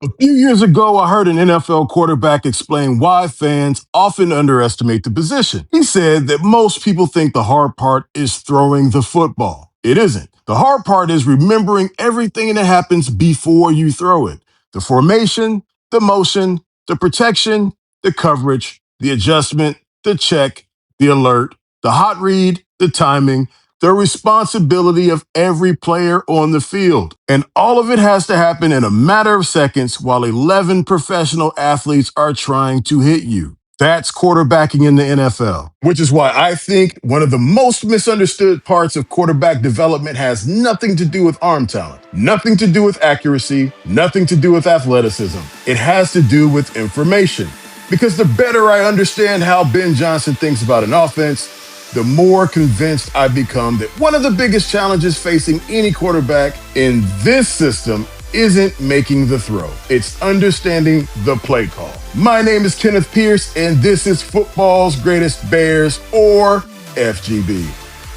A few years ago, I heard an NFL quarterback explain why fans often underestimate the position. He said that most people think the hard part is throwing the football. It isn't. The hard part is remembering everything that happens before you throw it: the formation, the motion, the protection, the coverage, the adjustment, the check, the alert, the hot read, the timing, the responsibility of every player on the field. And all of it has to happen in a matter of seconds while 11 professional athletes are trying to hit you. That's quarterbacking in the NFL, which is why I think one of the most misunderstood parts of quarterback development has nothing to do with arm talent, nothing to do with accuracy, nothing to do with athleticism. It has to do with information. Because the better I understand how Ben Johnson thinks about an offense, the more convinced I become that one of the biggest challenges facing any quarterback in this system isn't making the throw. It's understanding the play call. My name is Kenneth Pierce, and this is Football's Greatest Bears, or FGB.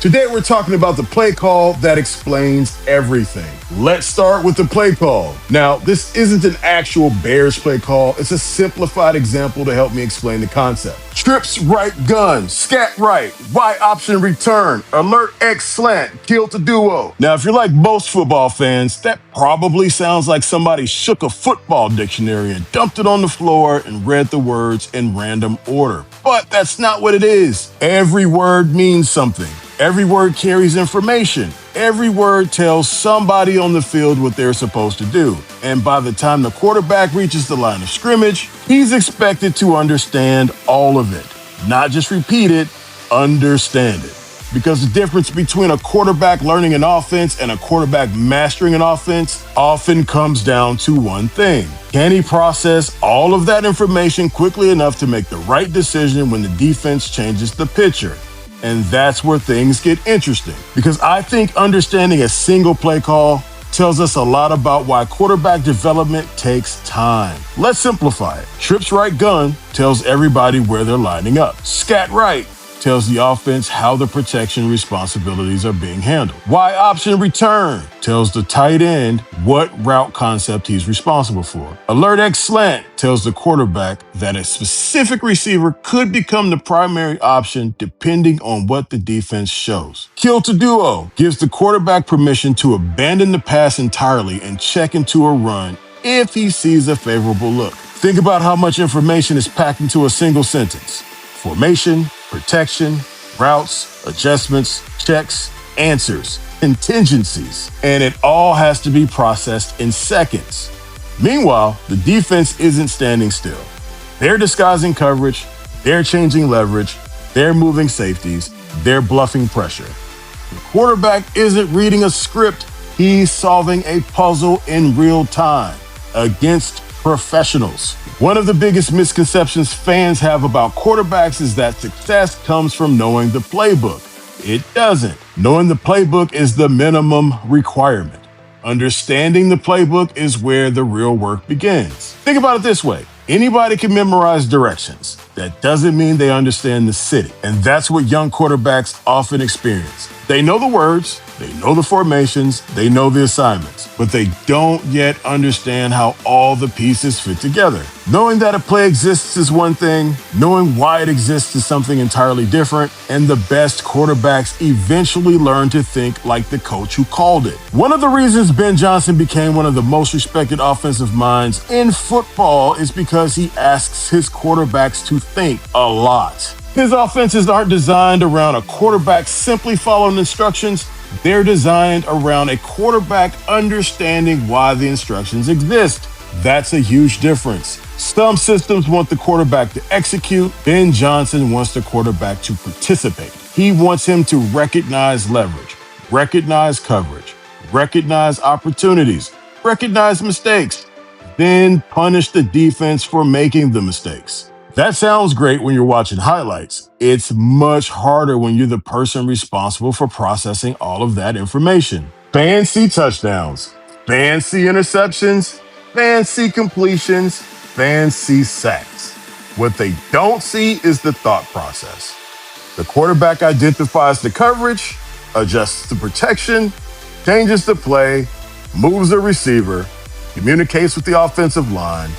Today we're talking about the play call that explains everything. Let's start with the play call. Now, this isn't an actual Bears play call. It's a simplified example to help me explain the concept. Trips right gun, scat right, Y option return, alert X slant, kill to duo. Now, if you're like most football fans, that probably sounds like somebody shook a football dictionary and dumped it on the floor and read the words in random order. But that's not what it is. Every word means something. Every word carries information. Every word tells somebody on the field what they're supposed to do. And by the time the quarterback reaches the line of scrimmage, he's expected to understand all of it. Not just repeat it, understand it. Because the difference between a quarterback learning an offense and a quarterback mastering an offense often comes down to one thing. Can he process all of that information quickly enough to make the right decision when the defense changes the picture? And that's where things get interesting. Because I think understanding a single play call tells us a lot about why quarterback development takes time. Let's simplify it. Trips right gun tells everybody where they're lining up. Scat right tells the offense how the protection responsibilities are being handled. Y option return tells the tight end what route concept he's responsible for. Alert X slant tells the quarterback that a specific receiver could become the primary option depending on what the defense shows. Kill to duo gives the quarterback permission to abandon the pass entirely and check into a run if he sees a favorable look. Think about how much information is packed into a single sentence. Formation, protection, routes, adjustments, checks, answers, contingencies, and it all has to be processed in seconds. Meanwhile, the defense isn't standing still. They're disguising coverage, they're changing leverage, they're moving safeties, they're bluffing pressure. The quarterback isn't reading a script, he's solving a puzzle in real time against professionals. One of the biggest misconceptions fans have about quarterbacks is that success comes from knowing the playbook. It doesn't. Knowing the playbook is the minimum requirement. Understanding the playbook is where the real work begins. Think about it this way. Anybody can memorize directions. That doesn't mean they understand the city. And that's what young quarterbacks often experience. They know the words, they know the formations, they know the assignments, but they don't yet understand how all the pieces fit together. Knowing that a play exists is one thing, knowing why it exists is something entirely different, and the best quarterbacks eventually learn to think like the coach who called it. One of the reasons Ben Johnson became one of the most respected offensive minds in football is because he asks his quarterbacks to think a lot. His offenses aren't designed around a quarterback simply following instructions. They're designed around a quarterback understanding why the instructions exist. That's a huge difference. Some systems want the quarterback to execute. Ben Johnson wants the quarterback to participate. He wants him to recognize leverage, recognize coverage, recognize opportunities, recognize mistakes, then punish the defense for making the mistakes. That sounds great when you're watching highlights. It's much harder when you're the person responsible for processing all of that information. Fans see touchdowns, fans see interceptions, fans see completions, fans see sacks. What they don't see is the thought process. The quarterback identifies the coverage, adjusts the protection, changes the play, moves the receiver, communicates with the offensive line,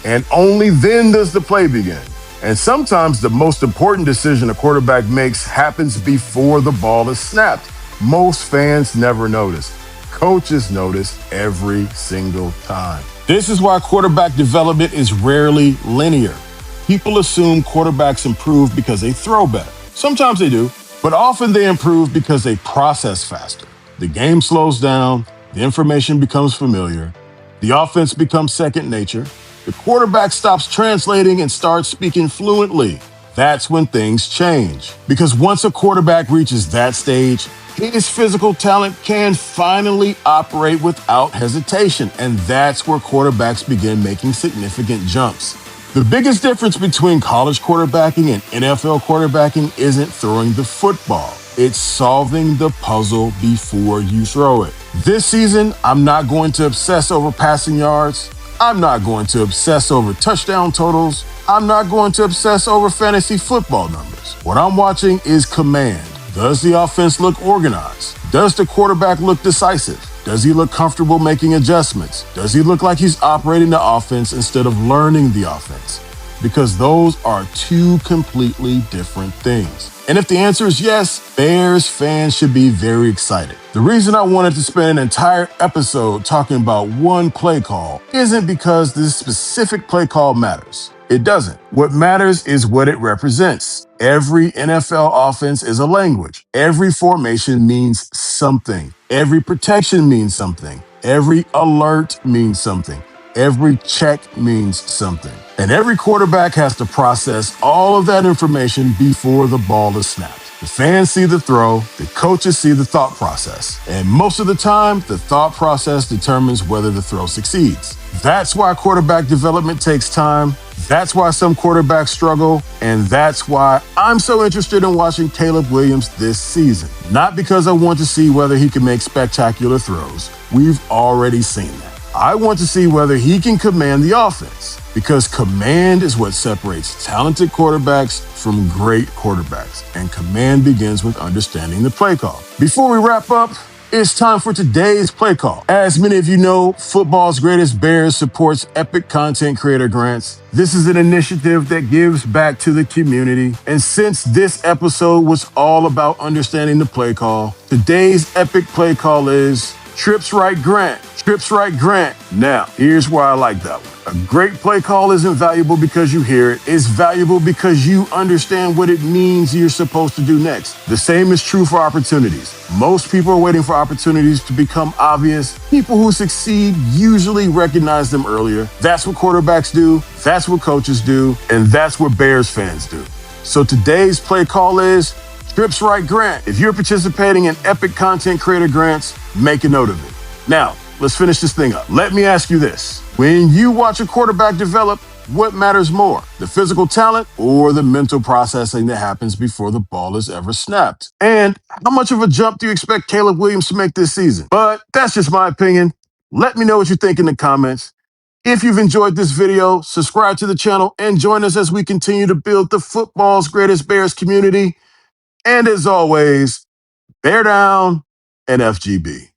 and only then does the play begin. And sometimes the most important decision a quarterback makes happens before the ball is snapped. Most fans never notice. Coaches notice every single time. This is why quarterback development is rarely linear. People assume quarterbacks improve because they throw better. Sometimes they do, but often they improve because they process faster. The game slows down, the information becomes familiar, the offense becomes second nature, the quarterback stops translating and starts speaking fluently. That's when things change. Because once a quarterback reaches that stage, his physical talent can finally operate without hesitation, and that's where quarterbacks begin making significant jumps. The biggest difference between college quarterbacking and NFL quarterbacking isn't throwing the football. It's solving the puzzle before you throw it. This season, I'm not going to obsess over passing yards. I'm not going to obsess over touchdown totals. I'm not going to obsess over fantasy football numbers. What I'm watching is command. Does the offense look organized? Does the quarterback look decisive? Does he look comfortable making adjustments? Does he look like he's operating the offense instead of learning the offense? Because those are two completely different things. And if the answer is yes, Bears fans should be very excited. The reason I wanted to spend an entire episode talking about one play call isn't because this specific play call matters. It doesn't. What matters is what it represents. Every NFL offense is a language. Every formation means something. Every protection means something. Every alert means something. Every check means something. And every quarterback has to process all of that information before the ball is snapped. The fans see the throw, the coaches see the thought process. And most of the time, the thought process determines whether the throw succeeds. That's why quarterback development takes time. That's why some quarterbacks struggle. And that's why I'm so interested in watching Caleb Williams this season. Not because I want to see whether he can make spectacular throws. We've already seen that. I want to see whether he can command the offense, because command is what separates talented quarterbacks from great quarterbacks, and command begins with understanding the play call. Before we wrap up, it's time for today's play call. As many of you know, Football's Greatest Bears supports Epic Content Creator Grants. This is an initiative that gives back to the community. And since this episode was all about understanding the play call, today's epic play call is Trips Right Grant. Trips Right Grant. Now, here's why I like that one. A great play call isn't valuable because you hear it. It's valuable because you understand what it means you're supposed to do next. The same is true for opportunities. Most people are waiting for opportunities to become obvious. People who succeed usually recognize them earlier. That's what quarterbacks do. That's what coaches do. And that's what Bears fans do. So today's play call is Trips Right Grant. If you're participating in Epic Content Creator Grants, make a note of it. Now, let's finish this thing up. Let me ask you this. When you watch a quarterback develop, what matters more, the physical talent or the mental processing that happens before the ball is ever snapped? And how much of a jump do you expect Caleb Williams to make this season? But that's just my opinion. Let me know what you think in the comments. If you've enjoyed this video, subscribe to the channel and join us as we continue to build the Football's Greatest Bears community. And as always, bear down and FGB.